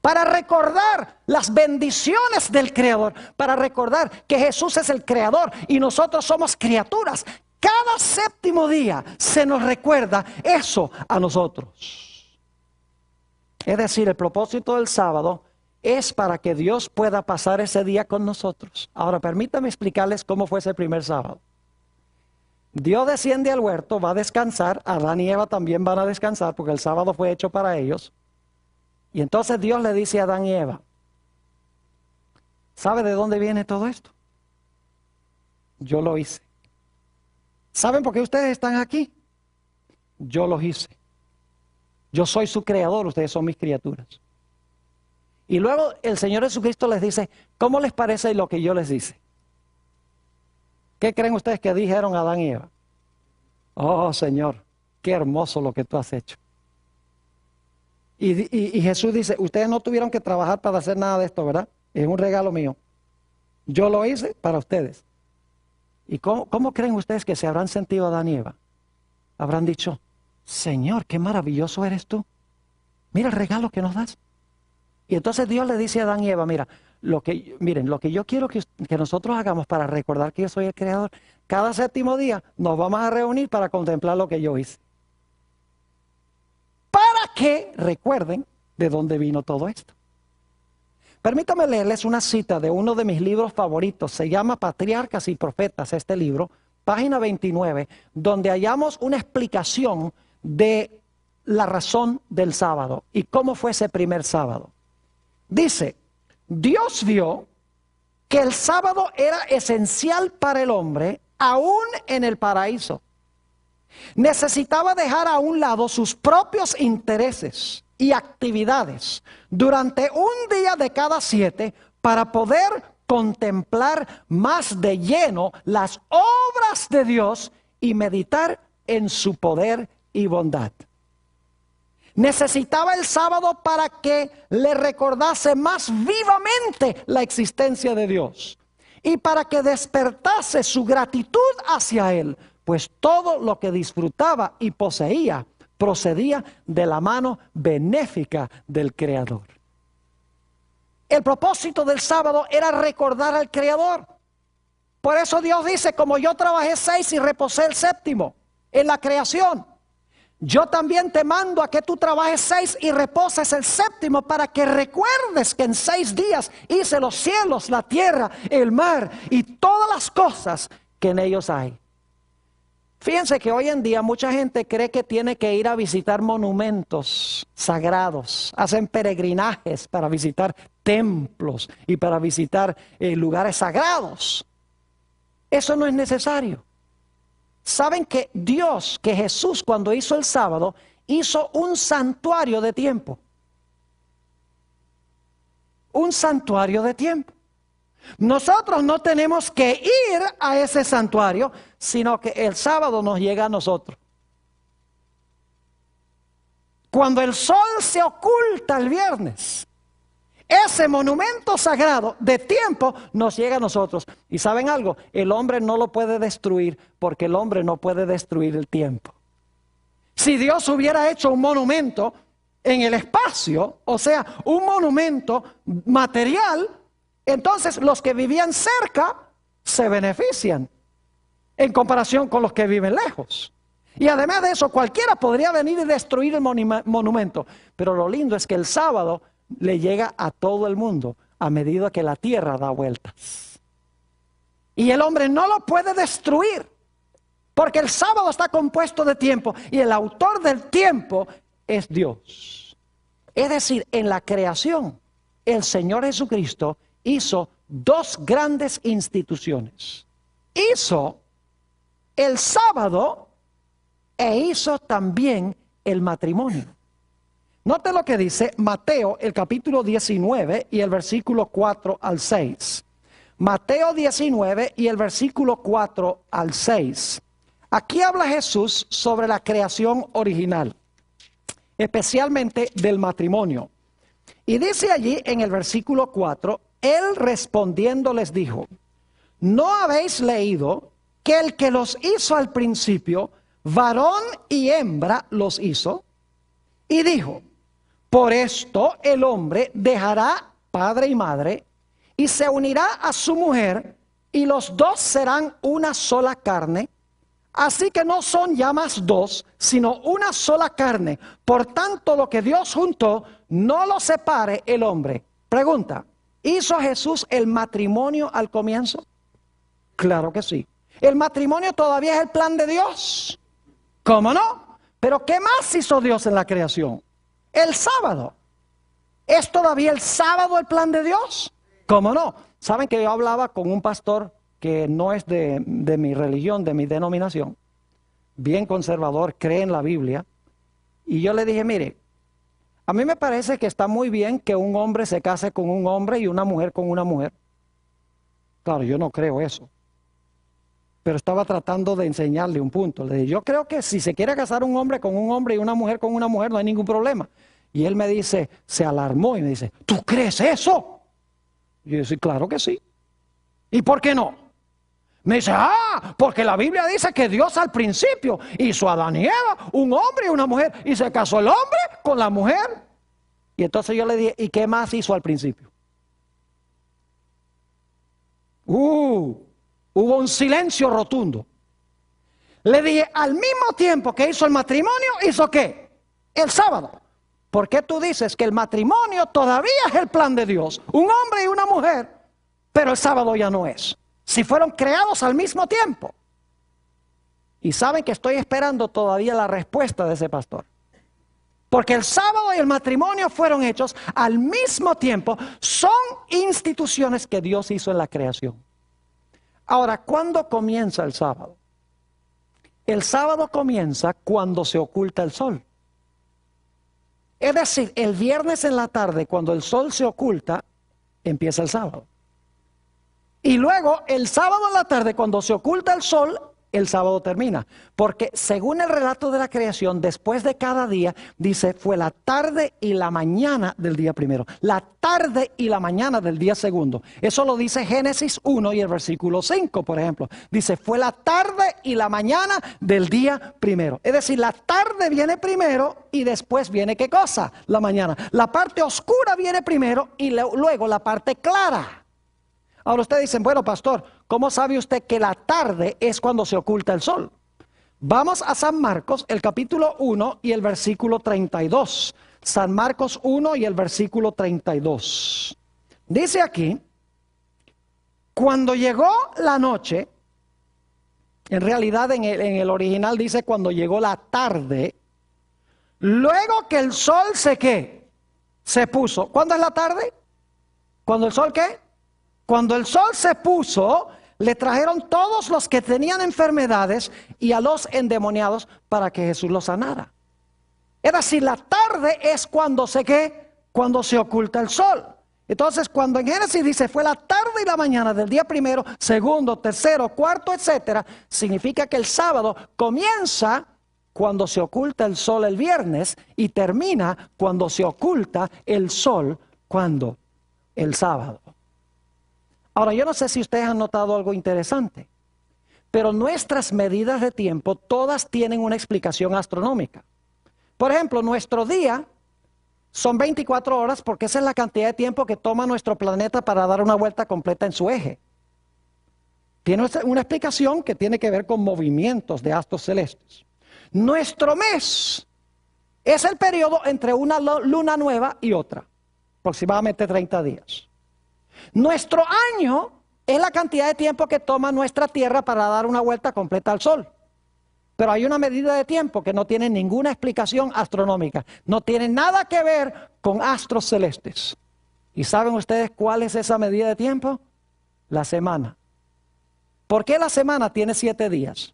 para recordar las bendiciones del Creador, para recordar que Jesús es el Creador y nosotros somos criaturas. Cada séptimo día se nos recuerda eso a nosotros. Es decir, el propósito del sábado es para que Dios pueda pasar ese día con nosotros. Ahora, permítanme explicarles cómo fue ese primer sábado. Dios desciende al huerto, va a descansar, Adán y Eva también van a descansar porque el sábado fue hecho para ellos. Y entonces Dios le dice a Adán y Eva, ¿sabe de dónde viene todo esto? Yo lo hice. ¿Saben por qué ustedes están aquí? Yo los hice. Yo soy su creador, ustedes son mis criaturas. Y luego el Señor Jesucristo les dice, ¿cómo les parece lo que yo les hice? ¿Qué creen ustedes que dijeron Adán y Eva? Oh, Señor, qué hermoso lo que tú has hecho. Y Jesús dice, ustedes no tuvieron que trabajar para hacer nada de esto, ¿verdad? Es un regalo mío. Yo lo hice para ustedes. ¿Y cómo creen ustedes que se habrán sentido Adán y Eva? Habrán dicho, Señor, qué maravilloso eres tú. Mira el regalo que nos das. Y entonces Dios le dice a Adán y Eva, miren, lo que yo quiero que nosotros hagamos para recordar que yo soy el Creador, cada séptimo día nos vamos a reunir para contemplar lo que yo hice. Para que recuerden de dónde vino todo esto. Permítanme leerles una cita de uno de mis libros favoritos, se llama Patriarcas y Profetas, este libro, página 29, donde hallamos una explicación de la razón del sábado y cómo fue ese primer sábado. Dice, Dios vio que el sábado era esencial para el hombre, aún en el paraíso. Necesitaba dejar a un lado sus propios intereses y actividades durante un día de cada 7 para poder contemplar más de lleno las obras de Dios y meditar en su poder y bondad. Necesitaba el sábado para que le recordase más vivamente la existencia de Dios y para que despertase su gratitud hacia Él, pues todo lo que disfrutaba y poseía procedía de la mano benéfica del Creador. El propósito del sábado era recordar al Creador. Por eso Dios dice, como yo trabajé 6 y reposé el 7º en la creación, yo también te mando a que tú trabajes 6 y reposes el 7º para que recuerdes que en 6 días hice los cielos, la tierra, el mar y todas las cosas que en ellos hay. Fíjense que hoy en día mucha gente cree que tiene que ir a visitar monumentos sagrados. Hacen peregrinajes para visitar templos y para visitar lugares sagrados. Eso no es necesario. Saben que Dios, que Jesús cuando hizo el sábado, hizo un santuario de tiempo. Un santuario de tiempo. Nosotros no tenemos que ir a ese santuario, sino que el sábado nos llega a nosotros. Cuando el sol se oculta el viernes, ese monumento sagrado de tiempo nos llega a nosotros. Y ¿saben algo? El hombre no lo puede destruir porque el hombre no puede destruir el tiempo. Si Dios hubiera hecho un monumento en el espacio, o sea, un monumento material, entonces los que vivían cerca se benefician en comparación con los que viven lejos. Y además de eso, cualquiera podría venir y destruir el monumento. Pero lo lindo es que el sábado le llega a todo el mundo a medida que la tierra da vueltas. Y el hombre no lo puede destruir porque el sábado está compuesto de tiempo y el autor del tiempo es Dios. Es decir, en la creación, el Señor Jesucristo hizo 2 grandes instituciones. Hizo el sábado e hizo también el matrimonio. Note lo que dice Mateo, el capítulo 19 y el versículo 4 al 6. Mateo 19 y el versículo 4 al 6. Aquí habla Jesús sobre la creación original. especialmente del matrimonio. Y dice allí en el versículo 4, él respondiendo les dijo, ¿no habéis leído que el que los hizo al principio, varón y hembra los hizo? Y dijo, por esto el hombre dejará padre y madre y se unirá a su mujer y los dos serán una sola carne. Así que no son ya más dos, sino una sola carne. Por tanto, lo que Dios juntó, no lo separe el hombre. Pregunta, ¿hizo Jesús el matrimonio al comienzo? Claro que sí. ¿El matrimonio todavía es el plan de Dios? ¿Cómo no? Pero ¿qué más hizo Dios en la creación? El sábado. ¿Es todavía el sábado el plan de Dios? ¿Cómo no? Saben que yo hablaba con un pastor que no es de mi religión, de mi denominación, bien conservador, cree en la Biblia, y yo le dije, mire, a mí me parece que está muy bien que un hombre se case con un hombre y una mujer con una mujer. Claro, yo no creo eso, pero estaba tratando de enseñarle un punto. Le dije, yo creo que si se quiere casar un hombre con un hombre y una mujer con una mujer, no hay ningún problema. Y él me dice, se alarmó y me dice, ¿tú crees eso? Y yo dije, claro que sí. ¿Y por qué no? Me dice, porque la Biblia dice que Dios al principio hizo a Adán y Eva, un hombre y una mujer, y se casó el hombre con la mujer. Y entonces yo le dije, ¿y qué más hizo al principio? Hubo un silencio rotundo. Le dije, al mismo tiempo que hizo el matrimonio, ¿hizo qué? El sábado. ¿Por qué tú dices que el matrimonio todavía es el plan de Dios? Un hombre y una mujer, pero el sábado ya no es. Si fueron creados al mismo tiempo. Y saben que estoy esperando todavía la respuesta de ese pastor. Porque el sábado y el matrimonio fueron hechos al mismo tiempo. Son instituciones que Dios hizo en la creación. Ahora, ¿cuándo comienza el sábado? El sábado comienza cuando se oculta el sol. Es decir, el viernes en la tarde, cuando el sol se oculta, empieza el sábado. Y luego, el sábado en la tarde, cuando se oculta el sol, el sábado termina. Porque según el relato de la creación, después de cada día, dice, fue la tarde y la mañana del día primero. La tarde y la mañana del día segundo. Eso lo dice Génesis 1 y el versículo 5, por ejemplo. Dice, fue la tarde y la mañana del día primero. Es decir, la tarde viene primero y después viene, ¿qué cosa? La mañana. La parte oscura viene primero y luego la parte clara. Ahora ustedes dicen, bueno, pastor, ¿cómo sabe usted que la tarde es cuando se oculta el sol? Vamos a San Marcos, el capítulo 1 y el versículo 32. San Marcos 1 y el versículo 32. Dice aquí, cuando llegó la noche, en realidad en el original dice cuando llegó la tarde, luego que el sol se puso. ¿Cuándo es la tarde? ¿Cuándo el sol qué? Cuando el sol se puso, le trajeron todos los que tenían enfermedades y a los endemoniados para que Jesús los sanara. Es decir, la tarde es cuando cuando se oculta el sol. Entonces, cuando en Génesis dice fue la tarde y la mañana del día primero, segundo, tercero, cuarto, etcétera, significa que el sábado comienza cuando se oculta el sol el viernes y termina cuando se oculta el sol, ¿cuándo? El sábado. Ahora, yo no sé si ustedes han notado algo interesante, pero nuestras medidas de tiempo todas tienen una explicación astronómica. Por ejemplo, nuestro día son 24 horas porque esa es la cantidad de tiempo que toma nuestro planeta para dar una vuelta completa en su eje. Tiene una explicación que tiene que ver con movimientos de astros celestes. Nuestro mes es el periodo entre una luna nueva y otra, aproximadamente 30 días. Nuestro año es la cantidad de tiempo que toma nuestra Tierra para dar una vuelta completa al Sol. Pero hay una medida de tiempo que no tiene ninguna explicación astronómica. No tiene nada que ver con astros celestes. ¿Y saben ustedes cuál es esa medida de tiempo? La semana. ¿Por qué la semana tiene 7 días?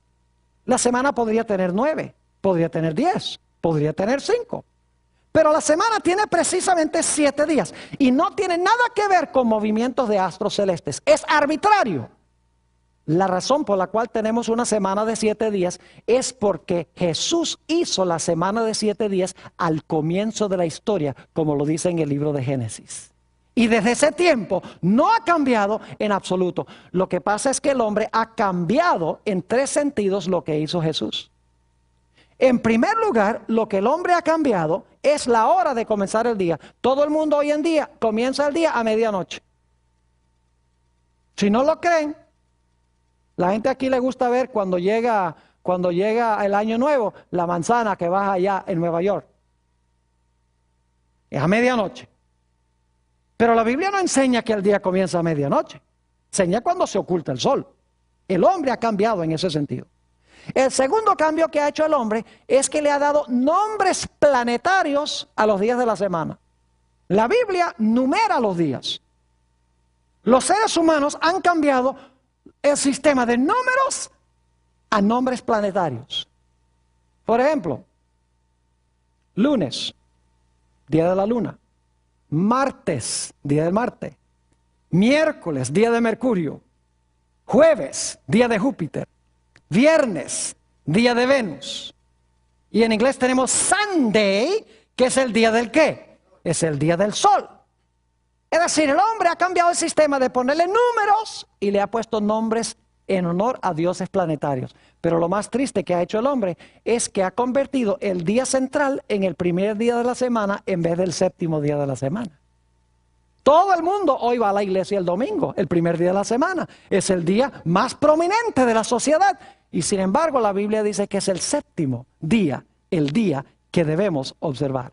La semana podría tener 9, podría tener 10, podría tener 5. Pero la semana tiene precisamente 7 días y no tiene nada que ver con movimientos de astros celestes. Es arbitrario. La razón por la cual tenemos una semana de 7 días es porque Jesús hizo la semana de 7 días al comienzo de la historia, como lo dice en el libro de Génesis. Y desde ese tiempo no ha cambiado en absoluto. Lo que pasa es que el hombre ha cambiado en 3 sentidos lo que hizo Jesús. En primer lugar, lo que el hombre ha cambiado es la hora de comenzar el día. Todo el mundo hoy en día comienza el día a medianoche. Si no lo creen, la gente aquí le gusta ver cuando llega el año nuevo, la manzana que baja allá en Nueva York. Es a medianoche. Pero la Biblia no enseña que el día comienza a medianoche. Enseña cuando se oculta el sol. El hombre ha cambiado en ese sentido. El segundo cambio que ha hecho el hombre es que le ha dado nombres planetarios a los días de la semana. La Biblia numera los días. Los seres humanos han cambiado el sistema de números a nombres planetarios. Por ejemplo, lunes, día de la luna. Martes, día de Marte. Miércoles, día de Mercurio. Jueves, día de Júpiter. Viernes, día de Venus. Y en inglés tenemos Sunday, que es el día del ¿qué? Es el día del sol. Es decir, el hombre ha cambiado el sistema de ponerle números y le ha puesto nombres en honor a dioses planetarios. Pero lo más triste que ha hecho el hombre es que ha convertido el día central en el primer día de la semana en vez del séptimo día de la semana. Todo el mundo hoy va a la iglesia el domingo, el primer día de la semana. Es el día más prominente de la sociedad. Y sin embargo, la Biblia dice que es el séptimo día, el día que debemos observar.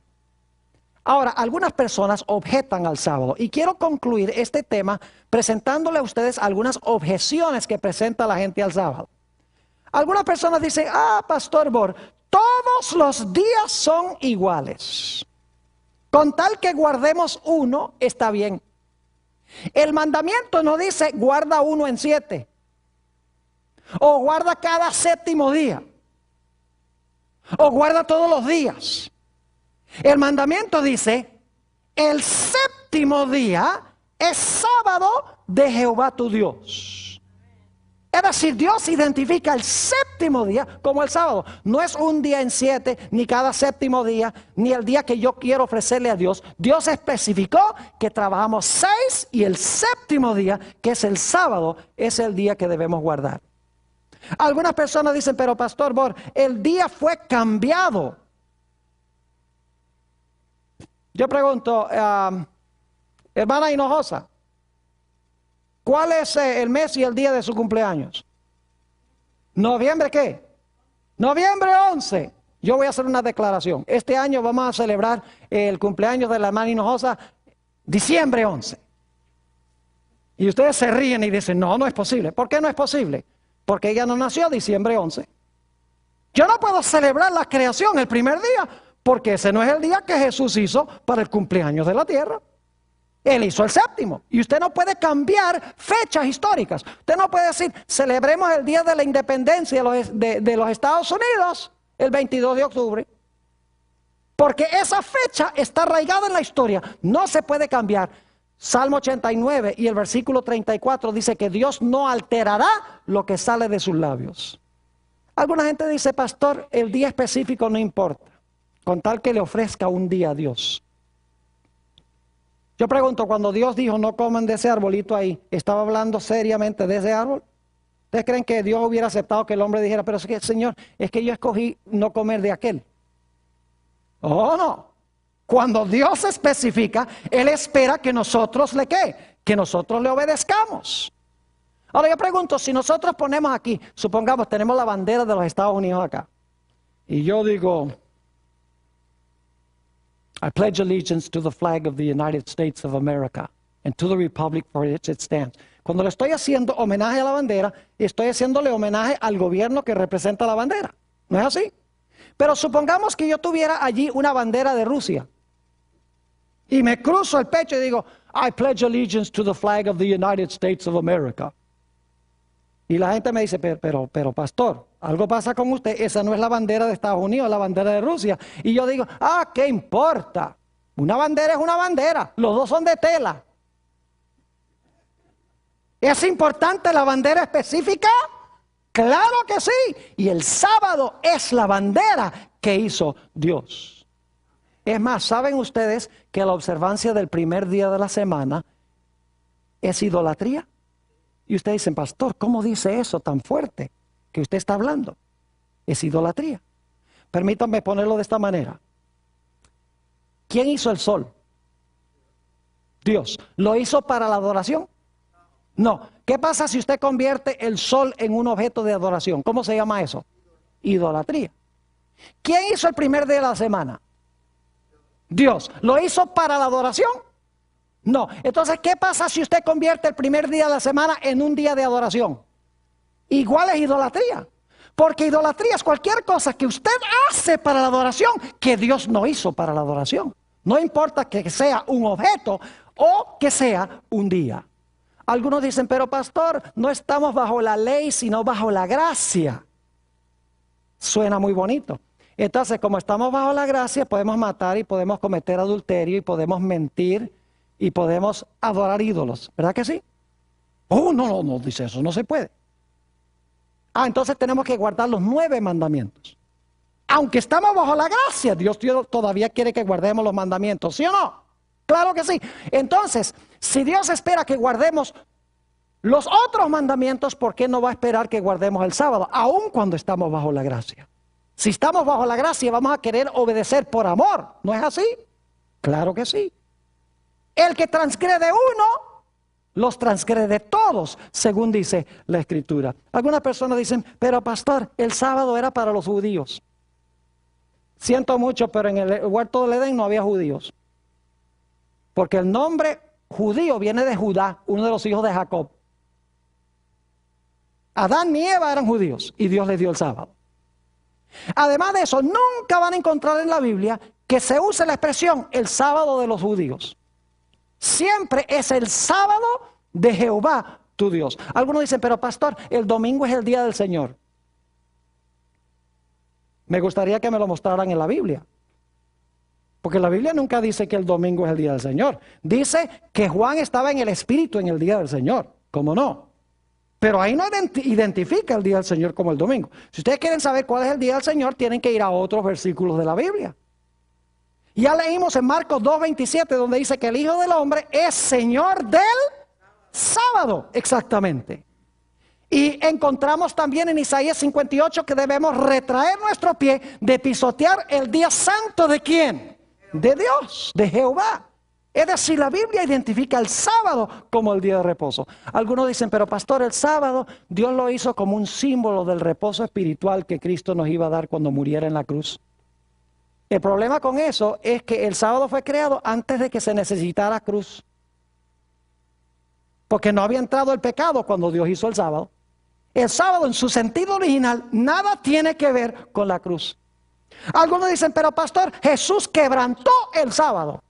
Ahora, algunas personas objetan al sábado y quiero concluir este tema presentándole a ustedes algunas objeciones que presenta la gente al sábado. Algunas personas dicen, Pastor Bor, todos los días son iguales. Con tal que guardemos uno, está bien. El mandamiento no dice guarda uno en 7 o guarda cada séptimo día o guarda todos los días. El mandamiento dice, el séptimo día es sábado de Jehová tu Dios. Es decir, Dios identifica el séptimo día como el sábado. No es un día en 7, ni cada séptimo día, ni el día que yo quiero ofrecerle a Dios. Dios especificó que trabajamos 6 y el séptimo día, que es el sábado, es el día que debemos guardar. Algunas personas dicen, pero Pastor Bor, el día fue cambiado. Yo pregunto, hermana Hinojosa, ¿cuál es el mes y el día de su cumpleaños? ¿Noviembre qué? Noviembre 11. Yo voy a hacer una declaración. Este año vamos a celebrar el cumpleaños de la hermana Hinojosa, diciembre 11. Y ustedes se ríen y dicen, no, no es posible. ¿Por qué no es posible? Porque ella no nació diciembre 11. Yo no puedo celebrar la creación el primer día, porque ese no es el día que Jesús hizo para el cumpleaños de la tierra. Él hizo el séptimo. Y usted no puede cambiar fechas históricas. Usted no puede decir, celebremos el día de la independencia de los Estados Unidos, el 22 de octubre. Porque esa fecha está arraigada en la historia. No se puede cambiar. Salmo 89 y el versículo 34 dice que Dios no alterará lo que sale de sus labios. Alguna gente dice, pastor, el día específico no importa, con tal que le ofrezca un día a Dios. Yo pregunto, cuando Dios dijo no coman de ese arbolito ahí, ¿estaba hablando seriamente de ese árbol? ¿Ustedes creen que Dios hubiera aceptado que el hombre dijera, pero es que, Señor, es que yo escogí no comer de aquel? Oh, no. Cuando Dios especifica, Él espera que nosotros le ¿qué? Que nosotros le obedezcamos. Ahora yo pregunto, si nosotros ponemos aquí, supongamos tenemos la bandera de los Estados Unidos acá, y yo digo, I pledge allegiance to the flag of the United States of America and to the republic for which it stands. Cuando le estoy haciendo homenaje a la bandera, estoy haciéndole homenaje al gobierno que representa la bandera. ¿No es así? Pero supongamos que yo tuviera allí una bandera de Rusia y me cruzo el pecho y digo, I pledge allegiance to the flag of the United States of America. Y la gente me dice, pero pastor, algo pasa con usted, esa no es la bandera de Estados Unidos, es la bandera de Rusia. Y yo digo, ¿qué importa? Una bandera es una bandera, los dos son de tela. ¿Es importante la bandera específica? Claro que sí. Y el sábado es la bandera que hizo Dios. Es más, ¿saben ustedes que la observancia del primer día de la semana es idolatría? Y ustedes dicen, pastor, ¿cómo dice eso tan fuerte que usted está hablando? Es idolatría. Permítanme ponerlo de esta manera. ¿Quién hizo el sol? Dios. ¿Lo hizo para la adoración? No. ¿Qué pasa si usted convierte el sol en un objeto de adoración? ¿Cómo se llama eso? Idolatría. ¿Quién hizo el primer día de la semana? Dios. ¿Lo hizo para la adoración? No. Entonces, ¿qué pasa si usted convierte el primer día de la semana en un día de adoración? Igual es idolatría. Porque idolatría es cualquier cosa que usted hace para la adoración que Dios no hizo para la adoración. No importa que sea un objeto o que sea un día. Algunos dicen, pero pastor, no estamos bajo la ley, sino bajo la gracia. Suena muy bonito. Entonces, como estamos bajo la gracia, podemos matar y podemos cometer adulterio y podemos mentir y podemos adorar ídolos. ¿Verdad que sí? Oh, no, dice eso, no se puede. Entonces tenemos que guardar los 9 mandamientos. Aunque estamos bajo la gracia, Dios todavía quiere que guardemos los mandamientos, ¿sí o no? Claro que sí. Entonces, si Dios espera que guardemos los otros mandamientos, ¿por qué no va a esperar que guardemos el sábado? Aun cuando estamos bajo la gracia. Si estamos bajo la gracia, vamos a querer obedecer por amor. ¿No es así? Claro que sí. El que transgrede uno, los transgrede todos, según dice la Escritura. Algunas personas dicen, pero pastor, el sábado era para los judíos. Siento mucho, pero en el huerto del Edén no había judíos. Porque el nombre judío viene de Judá, uno de los hijos de Jacob. Adán y Eva eran judíos y Dios les dio el sábado. Además de eso, nunca van a encontrar en la Biblia que se use la expresión el sábado de los judíos. Siempre es el sábado de Jehová, tu Dios. Algunos dicen, pero pastor, el domingo es el día del Señor. Me gustaría que me lo mostraran en la Biblia. Porque la Biblia nunca dice que el domingo es el día del Señor. Dice que Juan estaba en el Espíritu en el día del Señor. ¿Cómo no? Pero ahí no identifica el día del Señor como el domingo. Si ustedes quieren saber cuál es el día del Señor, tienen que ir a otros versículos de la Biblia. Ya leímos en Marcos 2:27, donde dice que el Hijo del Hombre es Señor del sábado, exactamente. Y encontramos también en Isaías 58 que debemos retraer nuestro pie de pisotear el día santo ¿de quién? De Dios, de Jehová. Es decir, la Biblia identifica el sábado como el día de reposo. Algunos dicen, pero pastor, el sábado Dios lo hizo como un símbolo del reposo espiritual que Cristo nos iba a dar cuando muriera en la cruz. El problema con eso es que el sábado fue creado antes de que se necesitara cruz. Porque no había entrado el pecado cuando Dios hizo el sábado. El sábado en su sentido original nada tiene que ver con la cruz. Algunos dicen, pero pastor, Jesús quebrantó el sábado.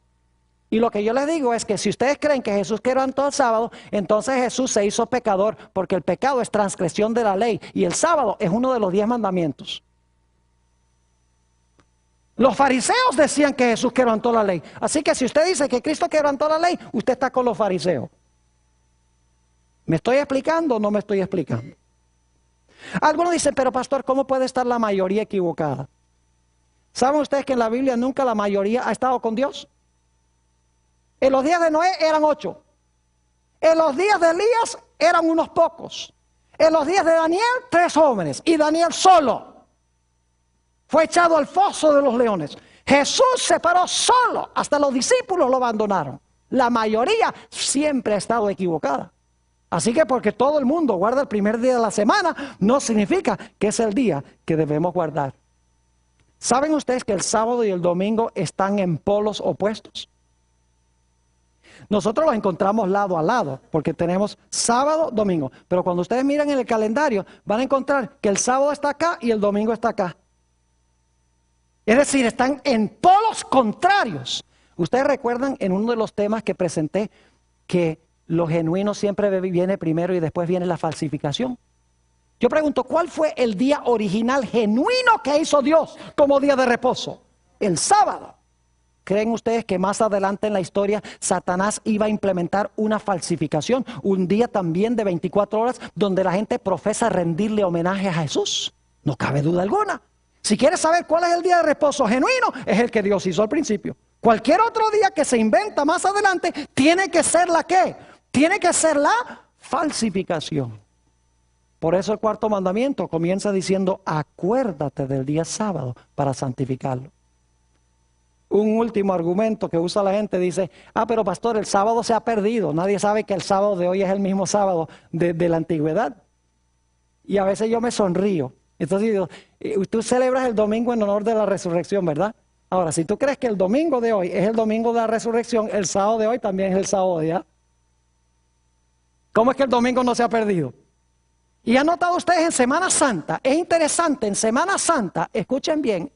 Y lo que yo les digo es que si ustedes creen que Jesús quebrantó el sábado, entonces Jesús se hizo pecador, porque el pecado es transgresión de la ley y el sábado es uno de los 10 mandamientos. Los fariseos decían que Jesús quebrantó la ley. Así que si usted dice que Cristo quebrantó la ley, usted está con los fariseos. ¿Me estoy explicando o no me estoy explicando? Algunos dicen, pero pastor, ¿cómo puede estar la mayoría equivocada? ¿Saben ustedes que en la Biblia nunca la mayoría ha estado con Dios? En los días de Noé eran 8. En los días de Elías eran unos pocos. En los días de Daniel, 3 jóvenes. Y Daniel solo fue echado al foso de los leones. Jesús se paró solo. Hasta los discípulos lo abandonaron. La mayoría siempre ha estado equivocada. Así que porque todo el mundo guarda el primer día de la semana, no significa que es el día que debemos guardar. ¿Saben ustedes que el sábado y el domingo están en polos opuestos? Nosotros los encontramos lado a lado, porque tenemos sábado, domingo. Pero cuando ustedes miran en el calendario, van a encontrar que el sábado está acá y el domingo está acá. Es decir, están en polos contrarios. Ustedes recuerdan en uno de los temas que presenté que lo genuino siempre viene primero y después viene la falsificación. Yo pregunto, ¿cuál fue el día original genuino que hizo Dios como día de reposo? El sábado. ¿Creen ustedes que más adelante en la historia Satanás iba a implementar una falsificación? Un día también de 24 horas donde la gente profesa rendirle homenaje a Jesús. No cabe duda alguna. Si quieres saber cuál es el día de reposo genuino, es el que Dios hizo al principio. Cualquier otro día que se inventa más adelante tiene que ser la ¿qué? Tiene que ser la falsificación. Por eso el cuarto mandamiento comienza diciendo: acuérdate del día sábado para santificarlo. Un último argumento que usa la gente dice: pero pastor, el sábado se ha perdido. Nadie sabe que el sábado de hoy es el mismo sábado de la antigüedad. Y a veces yo me sonrío. Entonces digo, tú celebras el domingo en honor de la resurrección, ¿verdad? Ahora, si tú crees que el domingo de hoy es el domingo de la resurrección, el sábado de hoy también es el sábado de ya. ¿Cómo es que el domingo no se ha perdido? Y han notado ustedes en Semana Santa, es interesante, en Semana Santa, escuchen bien,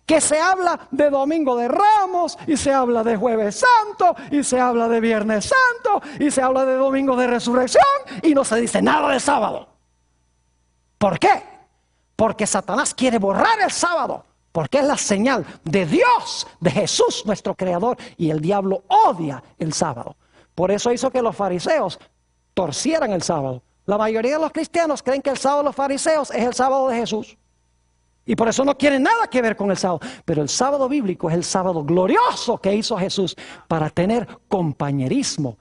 que se habla de Domingo de Ramos, y se habla de Jueves Santo, y se habla de Viernes Santo, y se habla de Domingo de Resurrección, y no se dice nada de sábado. ¿Por qué? Porque Satanás quiere borrar el sábado, porque es la señal de Dios, de Jesús nuestro Creador, y el diablo odia el sábado. Por eso hizo que los fariseos torcieran el sábado. La mayoría de los cristianos creen que el sábado de los fariseos es el sábado de Jesús. Y por eso no quieren nada que ver con el sábado. Pero el sábado bíblico es el sábado glorioso que hizo Jesús para tener compañerismo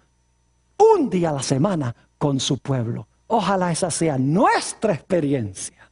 un día a la semana con su pueblo. Ojalá esa sea nuestra experiencia.